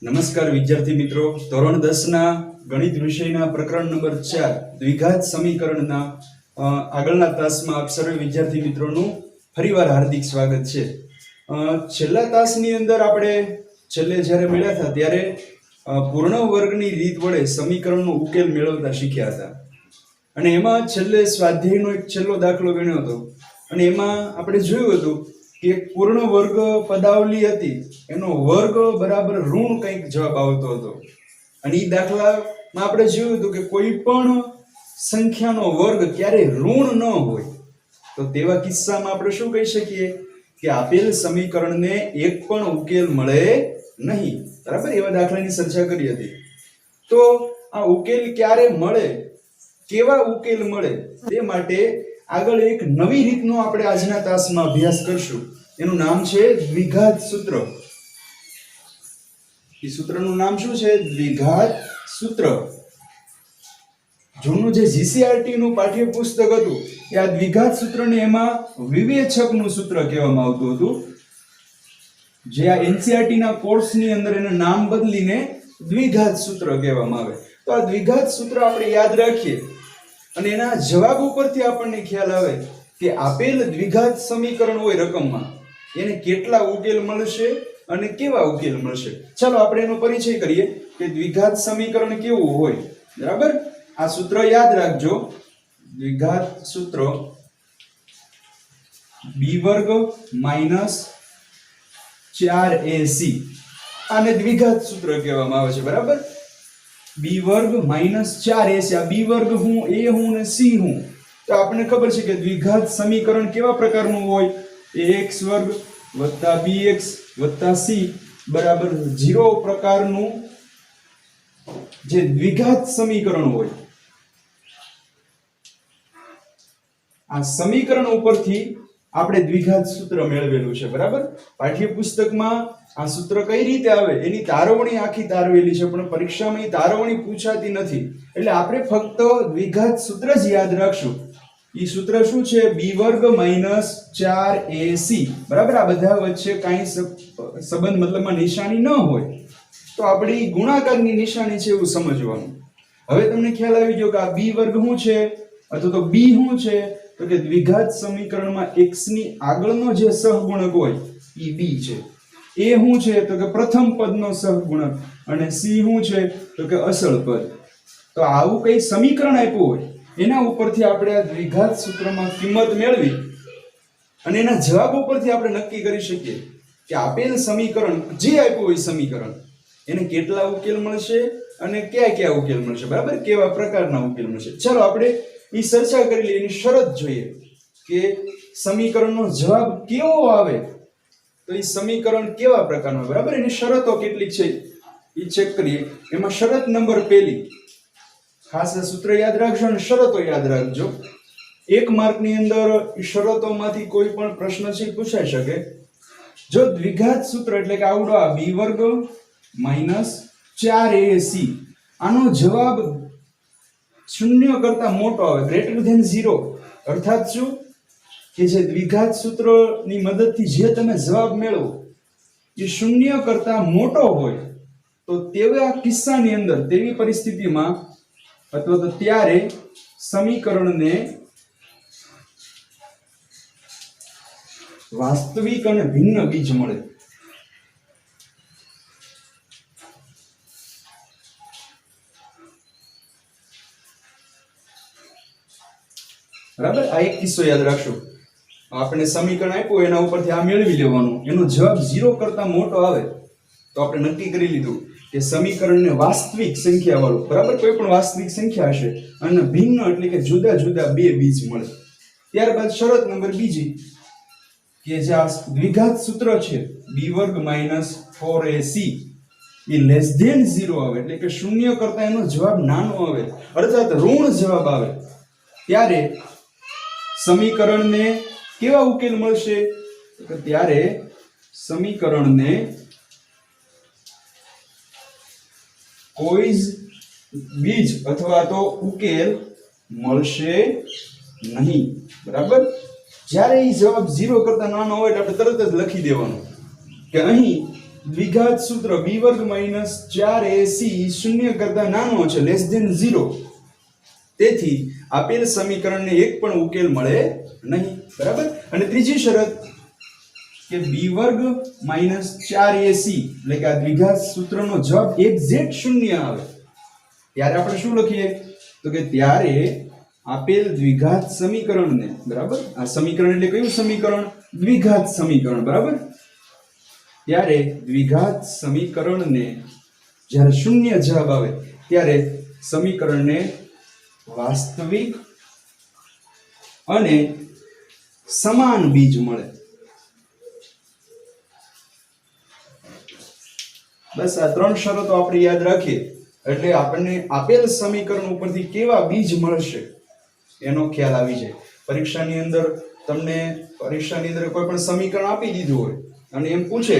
નમસ્કાર વિદ્યાર્થી મિત્રો, ધોરણ 10 ના ગણિત વિષયના પ્રકરણ નંબર 4 દ્વિઘાત સમીકરણના આગળના તાસમાં આપ સર્વે વિદ્યાર્થી મિત્રોનું ફરીવાર હાર્દિક સ્વાગત છે. છેલ્લા તાસની અંદર આપણે છેલ્લે જ્યારે મળ્યા હતા ત્યારે પૂર્ણ વર્ગની રીત વડે સમીકરણનો ઉકેલ મેળવતા શીખ્યા હતા અને એમાં છેલ્લે સ્વાધ્યાયનો એક છેલ્લો દાખલો ગણ્યો હતો અને એમાં આપણે જોયું હતું કે પૂર્ણ વર્ગ પદાવલી હતી એનો વર્ગ બરાબર ઋણ કંઈક જવાબ આવતો હતો અને એ દાખલામાં આપણે જોયું હતું કે કોઈ પણ સંખ્યાનો વર્ગ ક્યારે ઋણ ન હોય તો તેવા કિસ્સામાં આપણે શું કહી શકીએ કે આપેલ સમીકરણને એક પણ ઉકેલ મળે નહીં. બરાબર, એવા દાખલાની ચર્ચા કરી હતી. તો આ ઉકેલ ક્યારે મળે, કેવા ઉકેલ મળે તે માટે આગળ એક નવી રીતનો આપણે આજના તાસમાં અભ્યાસ કરશું. એનું નામ છે દ્વિઘાત સૂત્ર. એ સૂત્રનું નામ શું છે? દ્વિઘાત સૂત્ર. જૂનું જે જીસીઆરટી નું પાઠ્યપુસ્તક હતું એ આ દ્વિઘાત સૂત્રને એમાં વિવેચકનું સૂત્ર કહેવામાં આવતું હતું. જે આ એનસીઆરટી ના કોર્સની અંદર એનું નામ બદલીને દ્વિઘાત સૂત્ર કહેવામાં આવે. તો આ દ્વિઘાત સૂત્ર આપણે યાદ રાખીએ અને એના જવાબ ઉપરથી આપણને ખ્યાલ આવે કે આપેલ દ્વિઘાત સમીકરણ હોય રકમમાં એને કેટલા ઉકેલ મળશે અને કેવા ઉકેલ મળશે. ચાલો આપણે એનો પરિચય કરીએ કે દ્વિઘાત સમીકરણ કેવું હોય. બરાબર, આ સૂત્ર યાદ રાખજો. દ્વિઘાત સૂત્ર b વર્ગ માઈનસ 4ac આને દ્વિઘાત સૂત્ર કહેવામાં આવે છે. બરાબર, b વર્ગ માઈનસ 4ac. આ b વર્ગ હું, a હું ને c હું. તો આપણને ખબર છે કે દ્વિઘાત સમીકરણ કેવા પ્રકારનું હોય? ax વર્ગ વત્તા bx વત્તા c બરાબર 0 પ્રકારનું જે દ્વિઘાત સમીકરણ હોય. આ સમીકરણ ઉપરથી આપણે દ્વિઘાત સૂત્ર મેળવેલું છે. બરાબર, પાઠ્યપુસ્તકમાં આ સૂત્ર કઈ રીતે આવે એની તારવણી આખી તારવેલી છે, પણ પરીક્ષામાં એ તારવણી પૂછાતી નથી. એટલે આપણે ફક્ત દ્વિઘાત સૂત્ર જ યાદ રાખશું. ઈ સૂત્ર શું છે? b વર્ગ માઈનસ 4ac. બરાબર, આ બધા વચ્ચે કાંઈ સંબંધ મતલબમાં નિશાની ન હોય તો આપણી ગુણાકારની નિશાની છે એવું સમજવાનું. હવે તમને ખ્યાલ આવી ગયો કે આ b વર્ગ શું છે અથવા તો b શું છે? તો કે દ્વિઘાત સમીકરણમાં x ની આગળનો જે સહગુણક હોય ઈ b છે. a શું છે? તો કે પ્રથમ પદનો સહગુણક અને c શું છે? તો કે અસળ પદ. તો આવું કઈ સમીકરણ આપ્યું હોય એના ઉપરથી આપણે આ દ્વિઘાત સૂત્રમાં કિંમત મેળવી અને એના જવાબ ઉપરથી આપણે નક્કી કરી શકીએ કે આપેલ સમીકરણ જે આપ્યું હોય સમીકરણ એને કેટલા ઉકેલ મળશે અને કયા કયા ઉકેલ મળશે. બરાબર, કેવા પ્રકારના ઉકેલ મળશે. ચાલો આપણે એ ચર્ચા કરી લઈએ. એની શરત જોઈએ કે સમીકરણનો જવાબ કેવો આવે તો એ સમીકરણ કેવા પ્રકારનું. બરાબર, એની શરતો કેટલીક છે એ ચેક કરીએ. એમાં શરત નંબર પહેલી, ખાસ સૂત્ર યાદ રાખજો અને શરતો યાદ રાખજો. 1 માર્કની અંદર એ શરતોમાંથી કોઈ પણ પ્રશ્ન છે પૂછાઈ શકે. જો દ્વિઘાત સૂત્ર એટલે કે આવડો આ b વર્ગ માઈનસ 4ac આનો જવાબ 0 કરતા મોટો આવે, ગ્રેટર ધેન 0, અર્થાત શું કે જે દ્વિઘાત સૂત્રની મદદથી જે તમે જવાબ મેળવો એ 0 કરતા મોટો હોય તો તેવા કિસ્સાની અંદર, તેવી પરિસ્થિતિમાં અથવા તો ત્યારે સમીકરણને વાસ્તવિક અને ભિન્ન બીજ મળે. બરાબર, આ એક કિસ્સો યાદ રાખશો. આપણે સમીકરણ આપ્યું એના ઉપરથી આ મેળવી લેવાનું. એનો જવાબ 0 કરતા મોટો આવે તો આપણે નક્કી કરી લીધું કે સમીકરણને વાસ્તવિક સંખ્યા વાળું, બરાબર, કોઈ પણ વાસ્તવિક સંખ્યા હશે અને ભિન્ન એટલે કે જુદા જુદા બે બીજ મળે. ત્યારબાદ શરત નંબર બીજી કે જે આ દ્વિઘાત સૂત્ર છે b વર્ગ માઈનસ 4ac એ લેસ ધેન 0 આવે એટલે કે 0 કરતા એનો જવાબ નાનો આવે, અર્થાત ઋણ જવાબ આવે, ત્યારે સમીકરણને કેવા ઉકેલ મળશે? તો ત્યારે સમીકરણને કોઈ જ બીજ અથવા તો ઉકેલ મળશે નહીં. બરાબર, જ્યારે એ જવાબ 0 કરતા નાનો હોય એટલે આપણે તરત જ લખી દેવાનું કે અહીં દ્વિઘાત સૂત્ર b વર્ગ માઈનસ 4ac શૂન્ય કરતા નાનો છે લેસ ધેન 0, તેથી આપેલ સમીકરણને એક પણ ઉકેલ મળે નહીં, બરાબર. અને ત્રીજી શરત કે b વર્ગ માઈનસ 4ac એટલે કે આ દ્વિઘાત સૂત્રનો જવાબ એક્ઝેક્ટ શૂન્ય આવે ત્યારે આપણે શું લખીએ તો કે ત્યારે આપેલ દ્વિઘાત સમીકરણને, બરાબર, આ સમીકરણ એટલે કયું સમીકરણ? દ્વિઘાત સમીકરણ, બરાબર. ત્યારે દ્વિઘાત સમીકરણને જ્યારે શૂન્ય જવાબ આવે ત્યારે સમીકરણને વાસ્તવિક અને સમાન બીજ મળે. બસ આ ત્રણ શરતો આપણે યાદ રાખીએ એટલે આપણને આપેલ સમીકરણ ઉપરથી કેવા બીજ મળશે એનો ખ્યાલ આવી જાય. પરીક્ષાની અંદર કોઈ પણ સમીકરણ આપી દીધું હોય અને એમ પૂછે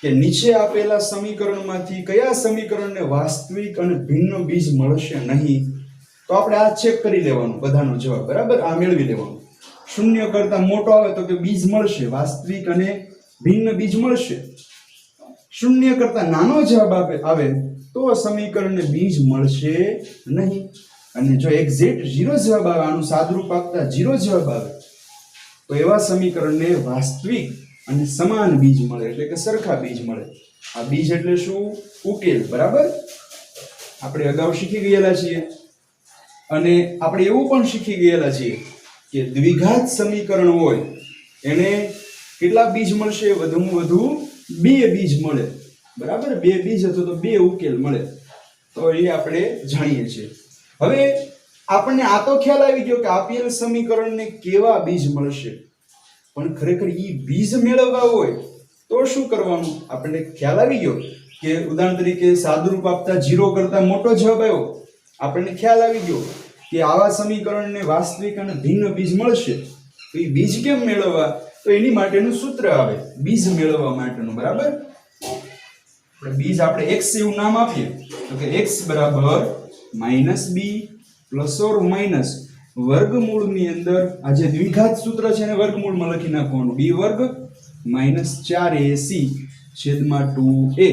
કે નીચે આપેલા સમીકરણમાંથી કયા સમીકરણને વાસ્તવિક અને ભિન્ન બીજ મળશે નહીં, તો આપણે આ ચેક કરી લેવાનું બધાનો જવાબ, બરાબર, આ મેળવી લેવાનું. શૂન્ય કરતા મોટો આવે તો કે બીજ મળશે, વાસ્તવિક અને ભિન્ન બીજ મળશે. શૂન્ય કરતા નાનો જવાબ આવે તો સમીકરણને બીજ મળશે નહીં. અને જો એક્ઝેક્ટ 0 જવાબ આવે, આનું સાદુરૂપ આપતા 0 જવાબ આવે તો એવા સમીકરણને વાસ્તવિક અને સમાન બીજ મળે એટલે કે સરખા બીજ મળે. આ બીજ એટલે શું? ઉકેલ, બરાબર. આપણે અગાઉ શીખી ગયેલા છીએ અને આપણે એવું પણ શીખી ગયેલા છીએ કે દ્વિઘાત સમીકરણ હોય એને કેટલા બીજ મળશે? વધુમાં વધુ 2 બીજ મળે, બરાબર. 2 બીજ અથવા તો 2 ઉકેલ મળે, તો એ આપણે જાણીએ છીએ. હવે આપણને આ તો ખ્યાલ આવી ગયો કે આપેલ સમીકરણને કેવા બીજ મળશે, પણ ખરેખર ઈ બીજ મેળવવા હોય તો શું કરવાનું? આપણને ખ્યાલ આવી ગયો કે ઉદાહરણ તરીકે સાદુરૂપ આપતા 0 કરતા મોટો જવાબ આવ્યો, આપણને ખ્યાલ આવી ગયો કે આવા સમીકરણને વાસ્તવિક અને ભિન્ન બીજ મળશે. તો એ બીજ કેમ મેળવવા? તો એની માટેનું સૂત્ર આવે બીજ મેળવવા માટેનું, બરાબર. બીજ આપણે x એવું નામ આપીએ તો કે x બરાબર -b પ્લસ ઓર માઈનસ વર્ગમૂળની અંદર આ જે દ્વિઘાત સૂત્ર છે એને વર્ગમૂળમાં લખી નાખવાનું b વર્ગ માઈનસ 4ac છેદમાં 2a.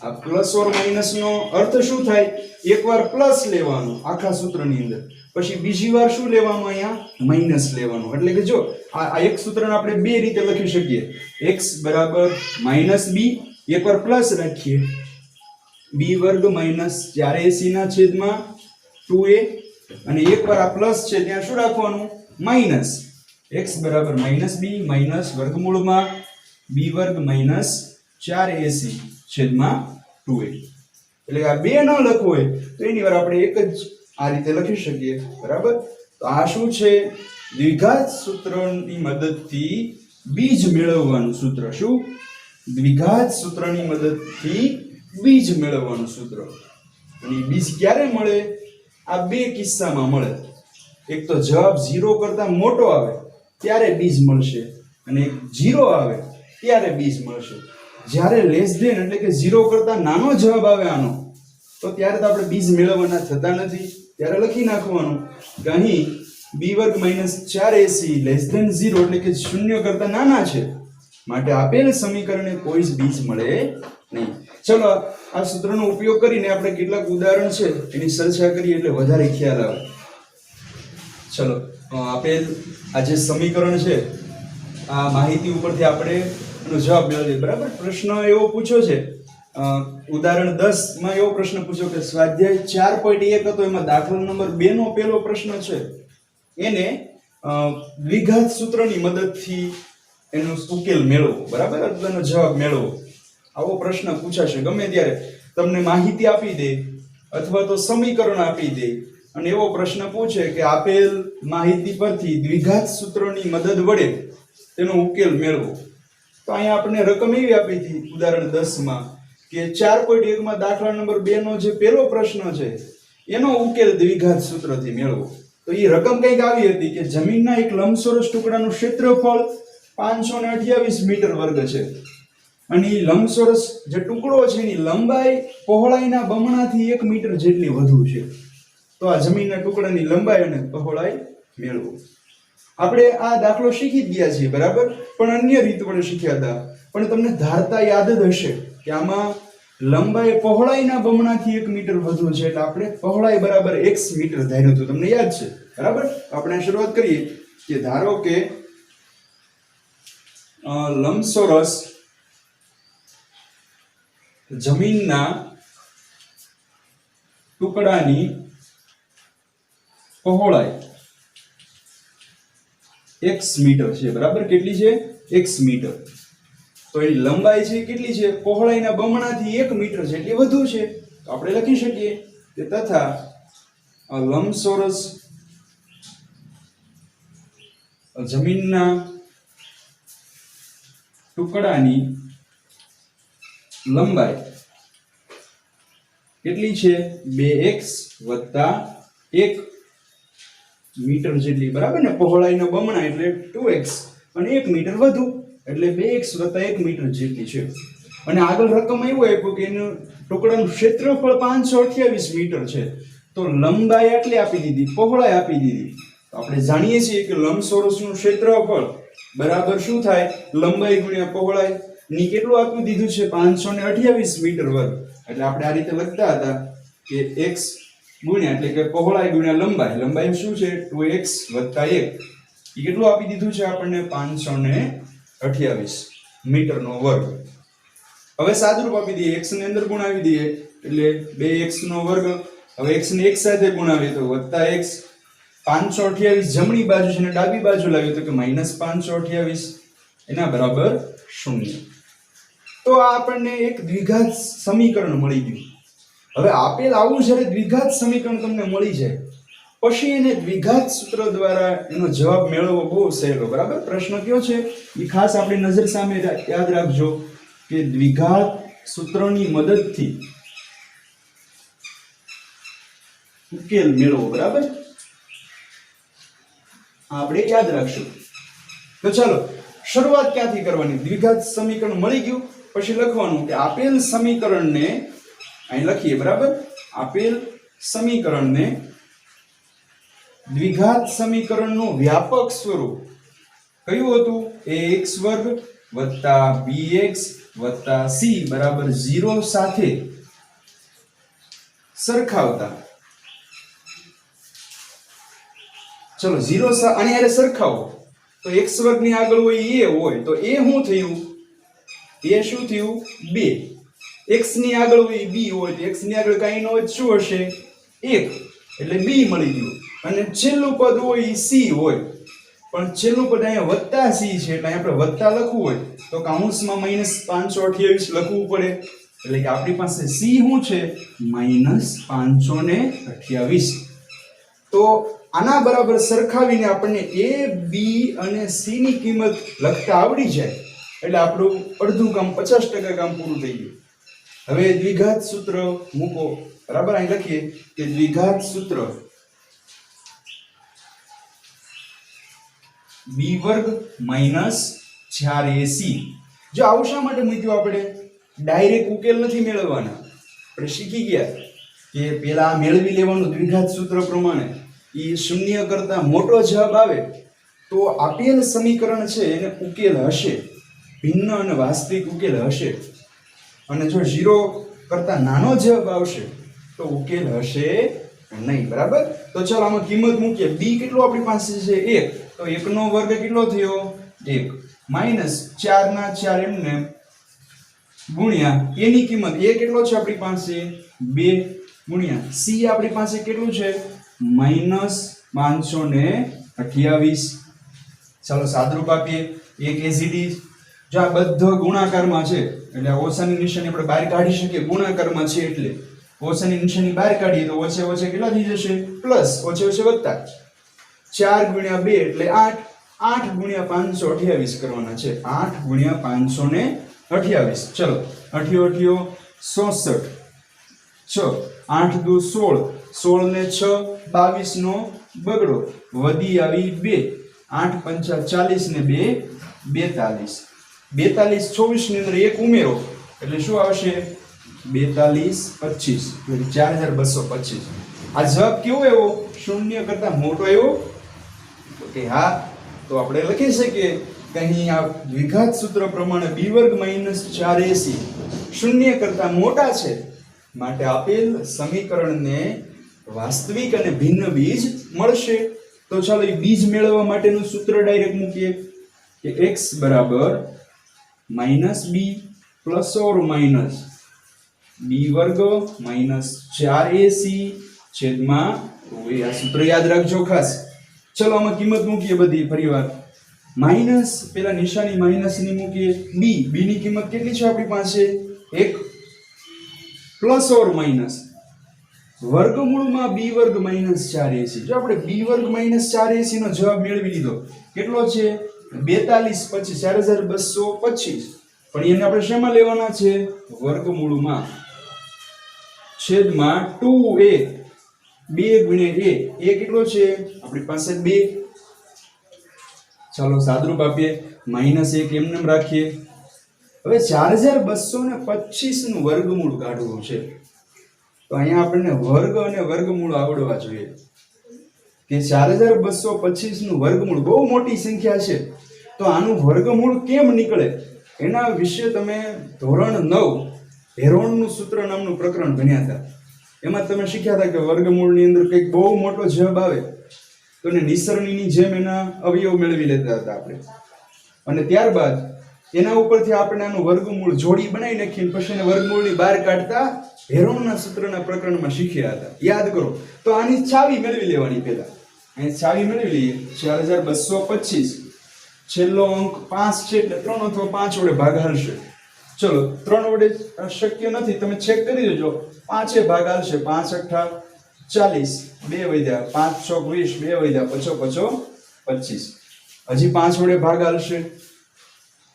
આ પ્લસ ઓર માઈનસ નો અર્થ શું થાય? એકવાર પ્લસ લેવાનું આખા સૂત્રની અંદર, પછી બીજી વાર શું લેવાનું? અહીંયા માઈનસ લેવાનું. એટલે કે જો આ એક સૂત્રને આપણે બે રીતે લખી શકીએ. x બરાબર -b, એકવાર પ્લસ રાખીએ b વર્ગ માઈનસ 4ac ના છેદમાં 2a, અને એકવાર આ પ્લસ છે ત્યાં શું રાખવાનું? માઈનસ. x બરાબર -b માઈનસ વર્ગમૂળમાં b વર્ગ માઈનસ 4ac છેદમાં 2a. એટલે આ બે ન લખવું હોય તો એની વાર આપણે એક જ આ રીતે લખી શકીએ, બરાબર. તો આ શું છે? દ્વિઘાત સૂત્રની મદદથી બીજ મેળવવાનું સૂત્ર. શું? દ્વિઘાત સૂત્રની મદદથી બીજ મેળવવાનું સૂત્ર. અને બીજ ક્યારે મળે? આ બે કિસ્સામાં મળે. એક તો જવાબ 0 કરતા મોટો આવે ત્યારે બીજ મળશે, અને 0 આવે ત્યારે બીજ મળશે. જ્યારે લેસ ધેન એટલે કે 0 કરતા નાનો જવાબ આવે આનો, તો ત્યારે તો આપણે બીજ મેળવવાના થતા નથી. ત્યારે લખી નાખવાનું કે અહીં b વર્ગ માઈનસ 4ac લેસ ધેન 0 એટલે કે 0 કરતા નાના છે, માટે આપેલ સમીકરણને કોઈ જ બીજ મળે નહીં. ચલો આ સૂત્રનો ઉપયોગ કરીને આપણે કેટલાક ઉદાહરણ છે એની ચર્ચા કરીએ એટલે વધારે ખ્યાલ આવે. ચલો આપેલ આ જે સમીકરણ છે આ માહિતી ઉપરથી આપણે એનો જવાબ મેળવીએ, બરાબર. પ્રશ્ન એવો પૂછ્યો છે, ઉદાહરણ 10 માં એવો પ્રશ્ન પૂછ્યો કે સ્વાધ્યાય 4.1 હતો, એમાં દાખલા નંબર 2 નો પહેલો પ્રશ્ન છે એને દ્વિઘાત સૂત્રની મદદથી એનો ઉકેલ મેળવો, બરાબર, અથવા એનો જવાબ મેળવો. આવો પ્રશ્ન પૂછાશે ગમે ત્યારે. તમને માહિતી આપી દે અથવા તો સમીકરણ આપી દે અને એવો પ્રશ્ન પૂછે કે આપેલ માહિતી પરથી દ્વિઘાત સૂત્રની મદદ વડે તેનો ઉકેલ મેળવો. તો અહીંયા આપણે રકમ એવી આપી હતી ઉદાહરણ 10 માં કે 4.1 માં દાખલા નંબર 2 નો જે પહેલો પ્રશ્ન છે એનો ઉકેલ દ્વિઘાત સૂત્રથી મેળવો. તો એ રકમ કંઈક આવી હતી કે જમીનના એક લંબચોરસ ટુકડાનું ક્ષેત્રફળ 528 મીટર વર્ગ છે, અને એ લંબચોરસ જે ટુકડો છે એની લંબાઈ પહોળાઈના બમણાથી 1 મીટર જેટલી વધુ છે. તો આ જમીનના ટુકડાની લંબાઈ અને પહોળાઈ મેળવો. આપણે આ દાખલો શીખી જ ગયા છીએ, બરાબર, પણ અન્ય રીત વડે શીખ્યા હતા. પણ તમને ધારતા યાદ જ હશે કે આમાં લંબાઈ પહોળાઈના બમણાથી 1 મીટર વધુ છે એટલે આપણે પહોળાઈ બરાબર x મીટર ધાર્યું હતું, તમને યાદ છે બરાબર. આપણે શરૂઆત કરીએ કે ધારો કે લંબચોરસ જમીનના ટુકડાની પહોળાઈ x મીટર છે બરાબર. કેટલી છે? x metre. તો એની લંબાઈ છે કેટલી છે? પહોળાઈના બમણાથી 1 મીટર છે એટલે વધુ છે. તો આપણે લખી શકીએ કે તથા લંબચોરસ જમીનના ટુકડાની લંબાઈ કેટલી છે? 2x વત્તા 1 મીટર જેટલી બરાબર ને. પહોળાઈના બમણા એટલે 2x અને 1 મીટર વધુ એટલે 2x વત્તા 1 મીટર જેટલી છે. અને આગળ રકમ એવું આપ્યું કે એનું ટુકડાનું ક્ષેત્રફળ 528 મીટર છે. તો લંબાઈ આટલી આપી દીધી, પહોળાઈ આપી દીધી. તો આપણે જાણીએ છીએ કે લંબચોરસનું ક્ષેત્રફળ બરાબર શું થાય? લંબાઈ ગુણ્યા પહોળાઈ. ની કેટલું આપી દીધું છે? 528 મીટર વર્ગ. એટલે આપણે આ રીતે લખતા હતા કે x ગુણ્યા એટલે કે પહોળાઈ ગુણ્યા લંબાઈ. લંબાઈ શું છે? 2x વત્તા 1. એ કેટલું આપી દીધું છે આપણને? 528 મીટરનો વર્ગ. હવે સાદુરૂપ આપી દઈએ, x ની અંદર ગુણાવી દઈએ એટલે 2x નો વર્ગ. હવે x ને x સાથે ગુણાવીએ તો વત્તા x. 528 જમણી બાજુ છે ને ડાબી બાજુ લાવીએ તો કે -528 એના બરાબર 0. તો આ આપણને એક દ્વિઘાત સમીકરણ મળી ગયું. હવે આપેલ આવું જ્યારે દ્વિઘાત સમીકરણ તમને મળી જાય પછી એને દ્વિઘાત સૂત્ર દ્વારા એનો જવાબ મેળવવો બહુ સહેલો બરાબર. પ્રશ્ન કયો છે એ ખાસ આપણી નજર સામે યાદ રાખજો કે દ્વિઘાત સૂત્રની મદદથી ઉકેલ મેળવો બરાબર. આપણે યાદ રાખશું. તો ચાલો શરૂઆત ક્યાંથી કરવાની? દ્વિઘાત સમીકરણ મળી ગયું પછી લખવાનું કે આપેલ સમીકરણને અહીં લખીએ બરાબર. આપેલ સમીકરણને દ્વિઘાત સમીકરણનું વ્યાપક સ્વરૂપ કયું હતું? ax વર્ગ વત્તા bx વત્તા c બરાબર 0 સાથે સરખાવતા. ચલો 0 આની હારે સરખાવો તો x વર્ગની આગળ હોય a હોય તો a શું થયું? a શું થયું? 2. x ની આગળ હોય b હોય તો x ની આગળ કાંઈ ન હોય શું હશે? 1 એટલે b મળી ગયું. અને છેલ્લું પદ હોય c હોય પણ છેલ્લું પદ અહીંયા વત્તા c છે એટલે આપણે વત્તા લખવું હોય તો કૌંસમાં -528 લખવું પડે. એટલે કે આપણી પાસે c શું છે? -528. તો આના બરાબર સરખાવીને આપણને a b અને c ની કિંમત લખતા આવડી જાય એટલે આપણું અડધું કામ 50% કામ પૂરું થઈ ગયું. હવે દ્વિઘાત સૂત્ર મૂકો બરાબર. અહીં લખીએ કે દ્વિઘાત સૂત્ર b વર્ગ - 4ac. જો આવું શા માટે મૂક્યું? આપણે ડાયરેક્ટ ઉકેલ નથી મેળવવાના. આપણે શીખી ગયા કે પેલા મેળવી લેવાનું દ્વિઘાત સૂત્ર પ્રમાણે. એ 0 કરતા મોટો જવાબ આવે તો આપેલ સમીકરણ છે એને ઉકેલ હશે, ભિન્ન અને વાસ્તવિક ઉકેલ હશે. અને જો 0 કરતા નાનો જવાબ આવશે તો ઉકેલ હશે નહીં બરાબર. તો ચાલો આમાં કિંમત મૂકીએ. b કેટલું આપણી પાસે છે? 1. તો 1 નો વર્ગ કેટલો થયો? 1 -4 ના 4 એમને ગુણ્યા a ની કિંમત a કેટલો છે આપણી પાસે? 2 ગુણ્યા c આપણી પાસે કેટલું છે? -528. ચાલો સાદરૂપ આપીએ. 1 as it is. જો આ બધો ગુણાકારમાં છે એટલે ઓછાની નિશાની આપણે બહાર કાઢી શકીએ. ગુણાકારમાં છે એટલે ઓછાની નિશાની બહાર કાઢીએ તો ઓછે ઓછે કેટલા થઈ જશે? પ્લસ. ઓછે ઓછે વત્તા. 4 ગુણ્યા 2 એટલે 8. 8 ગુણ્યા 528 કરવાના છે. 8 ગુણ્યા 528. ચલો 8 66. 6 8 દુ 16. 16 ને 6 22 નો બગડો વધી આવી 2. 8 પંચા 40 ને 2 42. 42 24 ની અંદર 1 ઉમેરો એટલે શું આવશે? 42 25 4225. આ જવાબ કેવો આવ્યો? 0 કરતા મોટો આવ્યો? ઓકે હા. તો આપણે લખી શકીએ કે અહીં આ દ્વિઘાત સૂત્ર પ્રમાણે b વર્ગ માઈનસ 4ac શૂન્ય કરતા મોટા છે, માટે આપેલ સમીકરણને વાસ્તવિક અને ભિન્ન બીજ મળશે. તો ચાલો એ બીજ મેળવવા માટેનું સૂત્ર ડાયરેક્ટ મૂકીએ કે x બરાબર -b plus or minus b વર્ગ માઈનસ 4ac છેદમાં 2. આ સૂત્ર યાદ રાખજો ખાસ. ચલો આમાં કિંમત મૂકીએ બધી ફરીવાર. માઈનસ પેલા નિશાની માઈનસ ની મૂકીએ. b ની કિંમત કેટલી છે આપણી પાસે? 1 પ્લસ ઓર માઈનસ વર્ગમૂળમાં b વર્ગ માઈનસ 4ac. જો આપણે b વર્ગ માઈનસ 4ac નો જવાબ મેળવી લીધો. કેટલો છે? 4225 પણ એને આપણે શેમાં લેવાના છે? વર્ગમૂળમાં છેદમાં 2a. 2 ગુણ્યા a કેટલો છે આપણી પાસે? 2. ચાલો સાદરૂપ આપીએ. -1 એમને એમ રાખીએ. હવે 4225 નું વર્ગમૂળ કાઢવું છે, તો અહીંયા આપણને વર્ગ અને વર્ગમૂળ આવડવા જોઈએ. કે 4225 નું વર્ગમૂળ બહુ મોટી સંખ્યા છે, તો આનું વર્ગમૂળ કેમ નીકળે એના વિશે તમે ધોરણ 9 હેરોનનું સૂત્ર નામનું પ્રકરણ ભણ્યા હતા. એમાં તમે શીખ્યા હતા કે વર્ગમૂળની અંદર કંઈક બહુ મોટો જવાબ આવે તો એને નિસરણીની જેમ એના અવયવ મેળવી લેતા હતા આપણે. અને ત્યારબાદ એના ઉપરથી આપણે આનું વર્ગમૂળ જોડી બનાવી નાખીને પછી એને વર્ગમૂળની બહાર કાઢતા હેરોનના સૂત્રના પ્રકરણમાં શીખ્યા હતા. યાદ કરો. તો આની ચાવી મેળવી લેવાની. પહેલા અહીં ચાવી મેળવી લઈએ. 4225 છેલ્લો અંક 5 છે એટલે 3 અથવા 5 વડે ભાગ હાલશે. ચલો 3 વડે શક્ય નથી, તમે ચેક કરી લેજો. 5 ભાગ હાલશે. 5 8 40, 2 વધ્યા, 5 6 20, 2 વધ્યા, 5 5 25. હજી 5 વડે ભાગ હાલશે.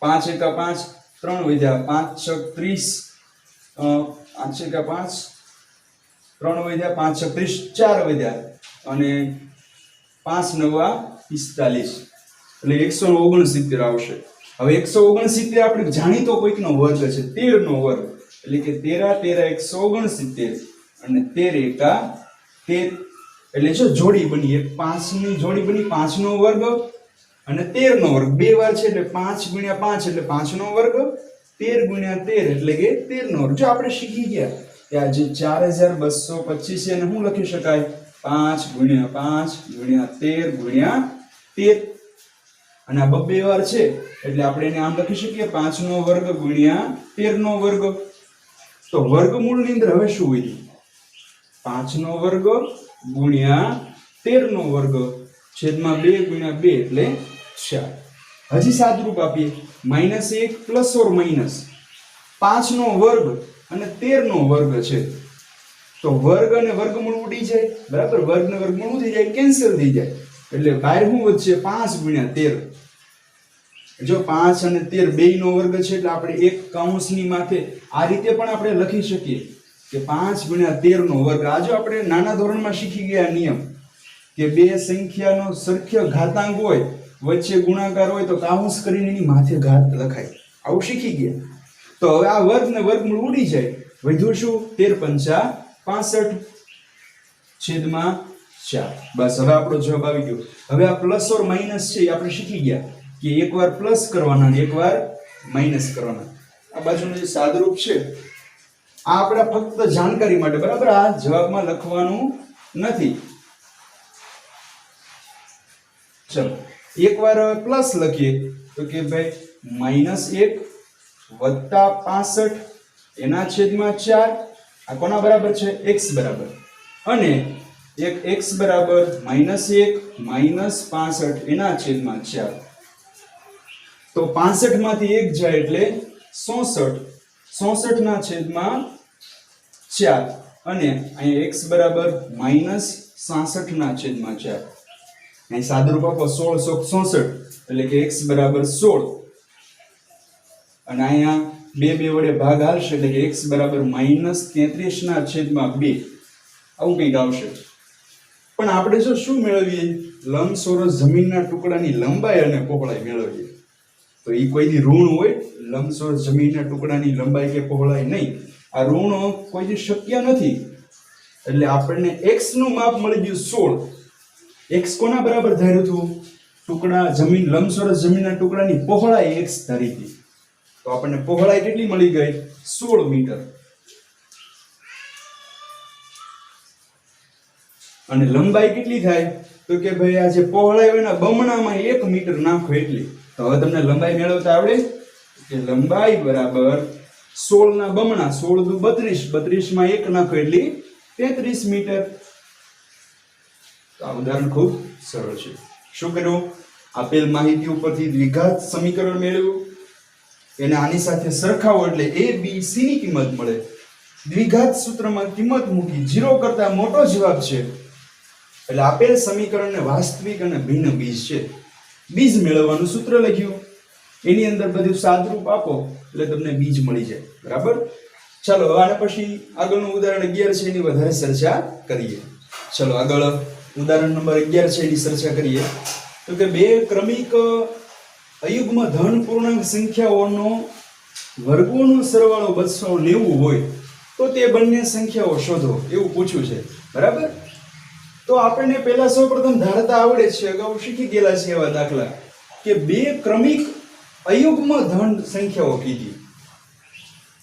5 1 5, 3 વધ્યા, 5 6 30, 5 1 5, 3 વધ્યા, 5 6 30, 4 વધ્યા અને 5 9 45 એટલે 169 આવશે. હવે 169 આપણે જાણીતો કોઈકનો વર્ગ છે, 13 નો વર્ગ, એટલે કે 13 169 અને 13 એકા 13 એટલે જો જોડી બની. એક 5 ની જોડી બની, 5 નો વર્ગ અને 13 નો વર્ગ. બે વાર છે એટલે 5 ગુણ્યા 5 એટલે 5 નો વર્ગ, 13 ગુણ્યા 13 એટલે કે 13 નો વર્ગ. જો આપણે શીખી ગયા કે આ જે 4225 છે એને શું લખી શકાય? 5 ગુણ્યા 5 ગુણ્યા 13 ગુણ્યા 13. અને આ બે વાર છે એટલે આપણે એને આમ લખી શકીએ 5 નો વર્ગ ગુણ્યા 13 નો વર્ગ. તો વર્ગમૂળની અંદર હવે શું વધ્યું? 5 નો વર્ગ ગુણ્યા 13 નો વર્ગ છેદમાં 2 ગુણ્યા 2 એટલે 4. હજી સાદરૂપ આપીએ. -1 પ્લસ ઓર માઈનસ 5 નો વર્ગ અને 13 નો વર્ગ છે, તો વર્ગ અને વર્ગમૂળ ઉડી જાય. બરાબર? વર્ગ ને વર્ગમૂળ ઉડી જાય, કેન્સલ થઈ જાય. એટલે બહાર શું વધશે? 5 ગુણ્યા 13. જો 5 અને 13 બે નો વર્ગ છે એટલે આપણે એક કૌંસની માથે આ રીતે પણ આપણે લખી શકીએ કે 5 ગુણ્યા 13 નો વર્ગ. આ જો આપણે નાના ધોરણમાં શીખી ગયા નિયમ કે બે સંખ્યાનો સરખો ઘાતાંક હોય, વચ્ચે ગુણાકાર હોય તો કાઉન્સ કરીને એની માથે ઘાત લખાય. આવું શીખી ગયા. તો હવે આ વર્ગ ને વર્ગમૂળ ઉડી જાય. વધ્યું શું? 13 5 65 છેદમાં 4. બસ હવે આપણો જવાબ આવી ગયો. હવે આ પ્લસ ઓર માઈનસ છે એ આપણે શીખી ગયા કે એકવાર પ્લસ કરવાના અને એકવાર માઈનસ કરવાના. આ બાજુનું જે સાદરૂપ છે આ આપણા ફક્ત જાણકારી માટે, બરાબર? આ જવાબમાં લખવાનું નથી. ચલો એકવાર પ્લસ લખીએ તો કે ભાઈ -1 વત્તા 65 એના છેદમાં 4. આ કોના બરાબર છે? x બરાબર. અને એક x બરાબર -1 માઈનસ 65 એના છેદમાં 4. તો 65 માંથી 1 જાય એટલે 66, 66 ના છેદમાં 4 અને અહીં x બરાબર -66 ના છેદમાં 4. અહીં સાદરૂપ આપો 1666 એટલે કે x બરાબર 16 અને અહીંયા 2 વડે ભાગ હાલશે એટલે કે x બરાબર -33 ના છેદમાં 2. આવું કંઈક આવશે. પણ આપણે જો શું મેળવીએ? લંબચોરસ જમીનના ટુકડાની લંબાઈ અને પહોળાઈ મેળવીએ. તો એ કોઈની ઋણ હોય? લંબચોરસ જમીનના ટુકડાની લંબાઈ કે પહોળાઈ નહીં. આ ઋણ કોઈથી શક્ય નથી. એટલે આપણને x નું માપ મળી ગયું 16. x કોના બરાબર ધાર્યું હતું? ટુકડા જમીન લંબચોરસ જમીનના ટુકડાની પહોળાઈ x ધારી હતી, તો આપણને પહોળાઈ કેટલી મળી ગઈ? 16 મીટર. અને લંબાઈ કેટલી થાય? તો કે ભાઈ આ જે પહોળાઈ હોય એના બમણામાં 1 મીટર નાખો એટલી. તો હવે તમને લંબાઈ મેળવતા આવડે કે લંબાઈ બરાબર 16 ના બમણા, 16 દુ 32, 32 માં 1 નાખો એટલી 33 મીટર. તો આ ઉદાહરણ ખૂબ સરળ છે. શું કર્યું? આપેલ માહિતી ઉપરથી દ્વિઘાત સમીકરણ મેળવ્યું, એને આની સાથે સરખાવો એટલે a b c ની કિંમત મળે. દ્વિઘાત સૂત્રમાં કિંમત મૂકી 0 કરતા મોટો જવાબ છે એટલે આપેલ સમીકરણને વાસ્તવિક અને ભિન્ન બીજ છે. બીજ મેળવવાનું સૂત્ર લખ્યું, એની અંદર બધું સાદરૂપ આપો એટલે તમને બીજ મળી જાય. બરાબર? ચાલો હવે આના પછી આગળનું ઉદાહરણ 11 છે એની વધારે ચર્ચા કરીએ. ચલો આગળ ઉદાહરણ નંબર 11 છે એની ચર્ચા કરીએ. તો કે બે ક્રમિક અયુગ્મ ધન પૂર્ણાંક સંખ્યાઓનો વર્ગોનો સરવાળો 290 હોય તો તે બંને સંખ્યાઓ શોધો એવું પૂછ્યું છે. બરાબર? તો આપણને પહેલા સૌપ્રથમ ધારતા આવડે છે, અગાઉ શીખી ગયેલા છે એવા દાખલા, કે બે ક્રમિક અયુગ્મ ધન સંખ્યાઓ કીધી.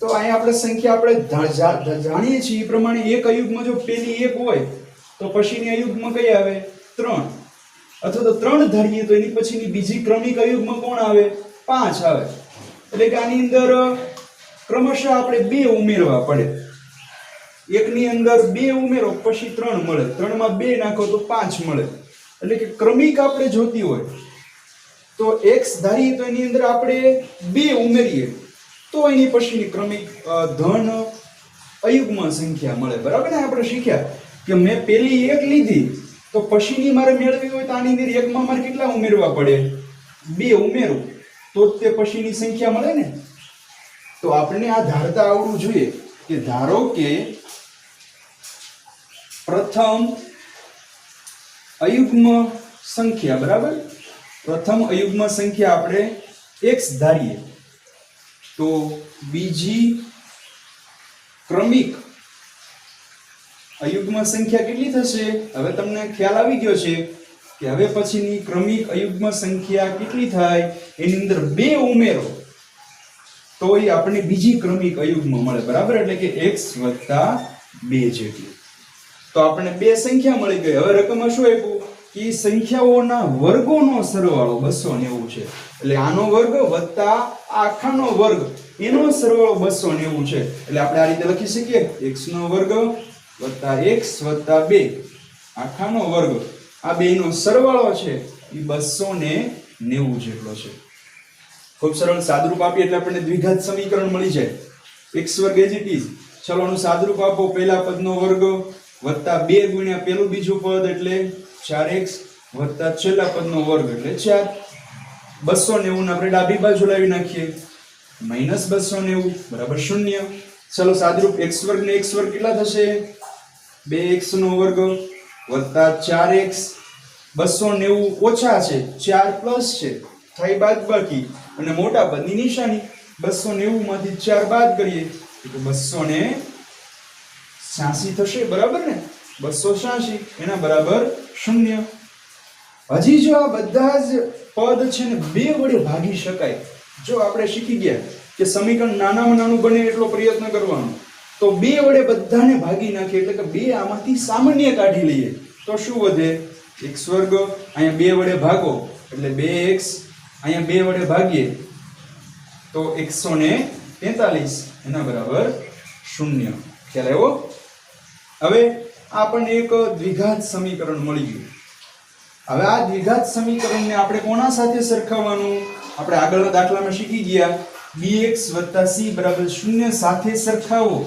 તો અહીંયા આપણે સંખ્યા આપણે જાણીએ છીએ એ પ્રમાણે એક અયુગ્મ જો પેલી 1 હોય તો પછીની અયુગ્મ કઈ આવે? 3. અથવા તો 3 ધારીએ તો એની પછીની બીજી ક્રમિક અયુગ્મ કોણ આવે? 5 આવે. એટલે કે આની અંદર ક્રમશઃ આપણે 2 ઉમેરવા પડે. એકની અંદર 2 ઉમેરો પછી 3 મળે, 3 માં 2 નાખો તો 5 મળે. એટલે કે ક્રમિક આપણે જોતી હોય તો x ધારીએ તો એની અંદર આપણે 2 ઉમેરીએ તો એની પછીની ક્રમિક ધન અયુગ્મ સંખ્યા મળે. બરાબર ને? આપણે શીખ્યા કે મેં પેલી 1 લીધી તો પછીની મારે મેળવી હોય તો આની અંદર 1 માં મારે કેટલા ઉમેરવા પડે? 2 ઉમેરું તો જ તે પછીની સંખ્યા મળે ને. તો આપણે આ ધારતા આવડવું જોઈએ કે ધારો કે પ્રથમ અયુગ્મ સંખ્યા, બરાબર, પ્રથમ અયુગ્મ સંખ્યા આપણે x ધારીએ તો બીજી ક્રમિક અયુગ્મ સંખ્યા કેટલી થશે? હવે તમને ખ્યાલ આવી ગયો છે કે હવે પછીની ક્રમિક અયુગ્મ સંખ્યા કેટલી થાય? એની અંદર 2 ઉમેરો તો એ આપણને બીજી ક્રમિક અયુગ્મ મળે. બરાબર? એટલે કે x + 2 જેટલી. તો આપણને 2 સંખ્યા મળી ગઈ. હવે રકમમાં શું આપ્યું કે સંખ્યાઓના વર્ગોનો સરવાળો 290 છે. એટલે આનો વર્ગ વત્તા આખાનો વર્ગ એનો સરવાળો 290 છે. એટલે આપણે આ રીતે લખી શકીએ x નો વર્ગ વત્તા x વત્તા 2 આખાનો વર્ગ, આ બેનો સરવાળો છે એ 290 જેટલો છે. ખૂબ સરળ. સાદરૂપ આપીએ એટલે આપણને દ્વિઘાત સમીકરણ મળી જાય. x વર્ગ એઝ ઇટ ઇઝ. ચલો આનું સાદરૂપ આપો. પહેલા પદનો વર્ગ વત્તા 2 ગુણ્યા પેલું બીજું પદ એટલે 4x વત્તા છેલ્લા પદનો વર્ગ એટલે 4. 290 ને આપણે ડાબી બાજુ લાવી નાખીએ -290 બરાબર 0. ચલો સાદરૂપ x વર્ગ ને x વર્ગ કેટલા થશે? 2x નો વર્ગ વત્તા 4x. 290 ઓછા છે, 4 પ્લસ છે, થાય બાદબાકી અને મોટા પદની નિશાની. 290 માંથી 4 બાદ કરીએ તો 286 થશે. બરાબર ને? 286 એના બરાબર 0. હજી જો આ બધા જ પદ છે ને 2 વડે ભાગી શકાય, જો આપણે શીખી ગયા કે સમીકરણ નાનામાં નાનું બને એટલો પ્રયત્ન કરવાનો, તો 2 વડે બધાને ભાગી નાખીએ એટલે કે 2 આમાંથી સામાન્ય કાઢી લઈએ તો શું વધે? x વર્ગ. અહીંયા 2 વડે ભાગો એટલે 2x, અહીંયા 2 વડે ભાગીએ તો 143 એના બરાબર 0. ખ્યાલ આવ્યો? હવે આપણને એક દ્વિઘાત સમીકરણ મળી ગયું. હવે આ દ્વિઘાત સમીકરણને આપણે કોના સાથે સરખાવવાનું? આપણે આગળના દાખલામાં શીખી ગયા bx + c = 0 સાથે સરખાવો.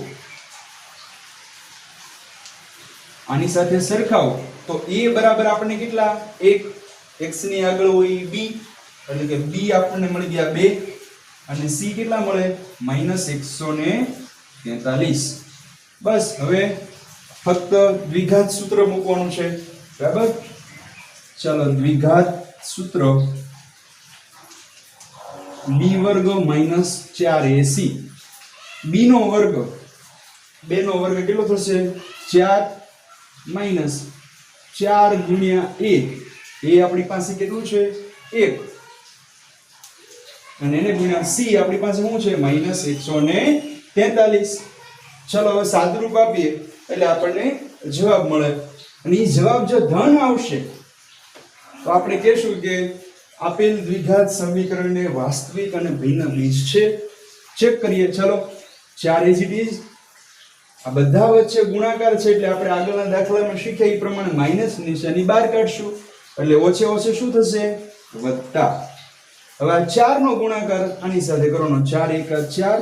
આની સાથે સરખાવો તો a બરાબર આપણને કેટલા? 1. x ની આગળ હોય b એટલે કે b આપણને મળી ગયા 2 અને c કેટલા મળે? -143. બસ હવે ફક્ત દ્વિઘાત સૂત્ર મૂકવાનું છે. બરાબર? ચાલો દ્વિઘાત સૂત્ર b વર્ગ - 4ac. b નો વર્ગ, 2 નો વર્ગ કેટલો થશે? 4 - 4 ગુણ્યા a. એ આપણી પાસે કેટલું છે? 1 અને એને ગુણ્યા c આપણી પાસે શું છે -143. ચલો હવે સાદુરૂપ આપીએ એટલે આપણને જવાબ મળે અને એ જવાબ જો ધન આવશે તો આપણે કહેશું કે આપેલ દ્વિઘાત સમીકરણને વાસ્તવિક અને ભિન્ન બીજ છે. ચેક કરીએ. ચલો 4 એઝ ઇટ ઇઝ. આ બધા વચ્ચે ગુણાકાર છે એટલે આપણે આગળના દાખલામાં શીખ્યા એ પ્રમાણે માઈનસ નિશાની બહાર કાઢશું એટલે ઓછે ઓછે શું થશે વત્તા. હવે આ 4 નો ગુણાકાર આની સાથે કરવાનો 4 એકા 4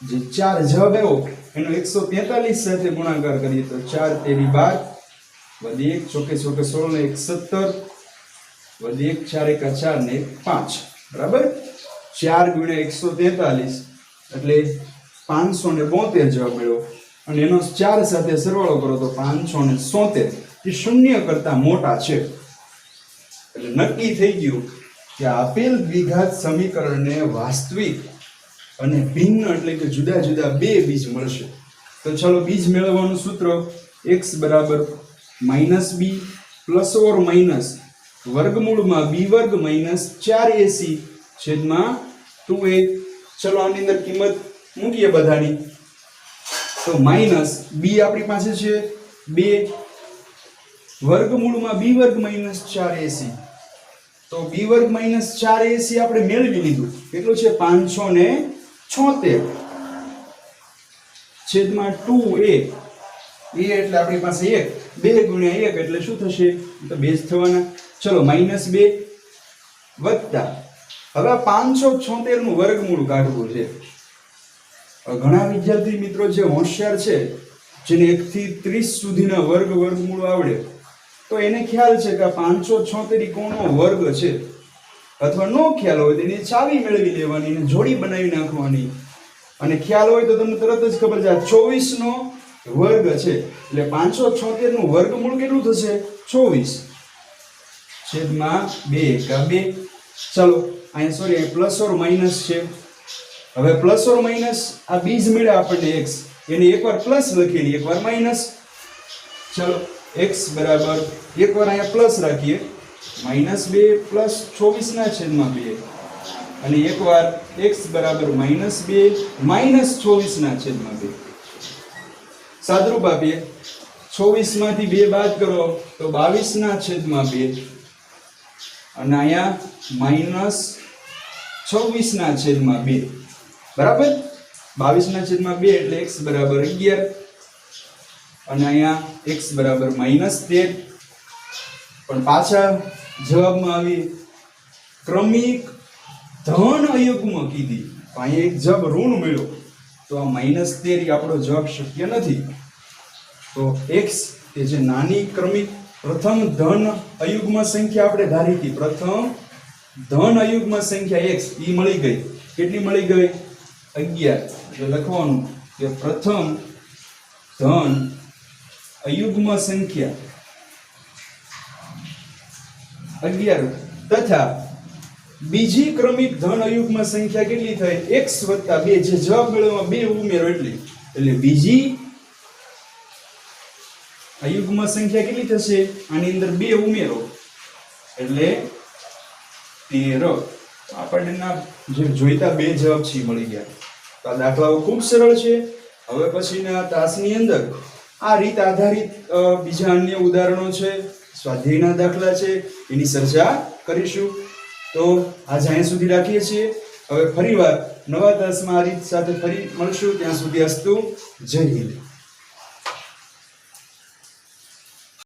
જે 4 જવાબ આવ્યો એનો 143 સાથે ગુણાકાર કરીએ તો 4 તેરી 12 વધી 1 ચોકે ચોકે 16 ને 1 17 વધી 1 4 એકા 4 ને 5 બરાબર. 4 ગુણ્યા 143 એટલે 572 જવાબ મળ્યો અને એનો 4 સાથે સરવાળો કરો તો 573 એ શૂન્ય કરતા મોટા છે. એટલે નક્કી થઈ ગયું કે આપેલ દ્વિઘાત સમીકરણને વાસ્તવિક અને ભિન્ન એટલે કે જુદા જુદા બે બીજ મળશે. તો ચલો બીજ મેળવવાનું સૂત્ર x બરાબર -b પ્લસ ઓર માઈનસ વર્ગમૂળમાં b વર્ગ માઈનસ 4ac છેદમાં 2a. ચલો આની અંદર કિંમત મૂકીએ બધાની તો માઈનસ b આપણી પાસે છે 2 વર્ગમૂળમાં b વર્ગ માઈનસ 4ac તો b વર્ગ માઈનસ 4ac આપણે મેળવી લીધું. કેટલું છે 576 છેદમાં 2a. a એટલે આપણી પાસે 1 2 ગુણ્યા 1 એટલે શું થશે તો 2 જ થવાના. ચલો -2 વત્તા હવે 576 નું વર્ગમૂળ કાઢવું છે. ઘણા વિદ્યાર્થી મિત્રો જે હોશિયાર છે જેને 1 થી 30 સુધીના વર્ગમૂળ આવડે તો એને ખ્યાલ છે કે 576 કોનો વર્ગ છે અથવા નો ખ્યાલ હોય તો એની ચાવી મેળવી લેવાની અને જોડી બનાવી નાખવાની અને ખ્યાલ હોય તો તમને તરત જ ખબર છે 24 નો વર્ગ છે એટલે 576 નું વર્ગમૂળ કેટલું થશે 24 છેદમાં 2 એકા 2. ચલો અહીંયા સોરી પ્લસ ઓર માઈનસ છે. હવે પ્લસ ઓર માઈનસ આ બીજ મળ્યા આપણને x એને એકવાર પ્લસ લખીએ એકવાર માઈનસ. ચલો x બરાબર એકવાર અહીંયા પ્લસ રાખીએ -2 પ્લસ 24 ના છેદમાં 2 અને એકવાર x બરાબર -2 માઈનસ 24 ના છેદમાં 2. સાદરૂપ આપીએ 24 માંથી 2 બાદ કરો તો 22 ના છેદમાં 2 અને અહીંયા -26 ના છેદમાં 2 બરાબર. 22 ના છેદમાં 2 એટલે x બરાબર 11 અને અહીંયા x બરાબર -13. પણ પાછા જવાબમાં આવી ક્રમિક ધન અયુગ્મ કીધી તો અહીંયા એક જવાબ ઋણ મળ્યો તો આ -13 આપણો જવાબ શક્ય નથી. તો x એ જે નાની ક્રમિક પ્રથમ ધન અયુગ્મ સંખ્યા આપણે ધારી હતી પ્રથમ ધન અયુગ્મ સંખ્યા x ઈ મળી ગઈ. કેટલી મળી ગઈ 11. એટલે લખવાનું કે પ્રથમ ધન અયુગ્મ સંખ્યા 11 તથા બીજી ક્રમિક ધન અયુગ્મ સંખ્યા કેટલી થઈ x + 2 જે જવાબ મેળવવામાં 2 ઉમેરો એટલે બીજી અયુગ્મ સંખ્યા કેટલી થશે આની અંદર 2 ઉમેરો એટલે 13. આપણને જે જોઈતા બે જવાબ છે મળી ગયા. તો આ દાખલાઓ ખૂબ સરળ છે. હવે પછીના તાસની અંદર આ રીત આધારિત બીજા અન્ય ઉદાહરણો છે સ્વાધ્યાયના દાખલા છે એની ચર્ચા કરીશું. તો આજે અહીં સુધી રાખીએ છીએ. હવે ફરીવાર નવા તાસમાં આ રીત સાથે ફરી મળશું. ત્યાં સુધી અસ્તુ. જય હિન્દ.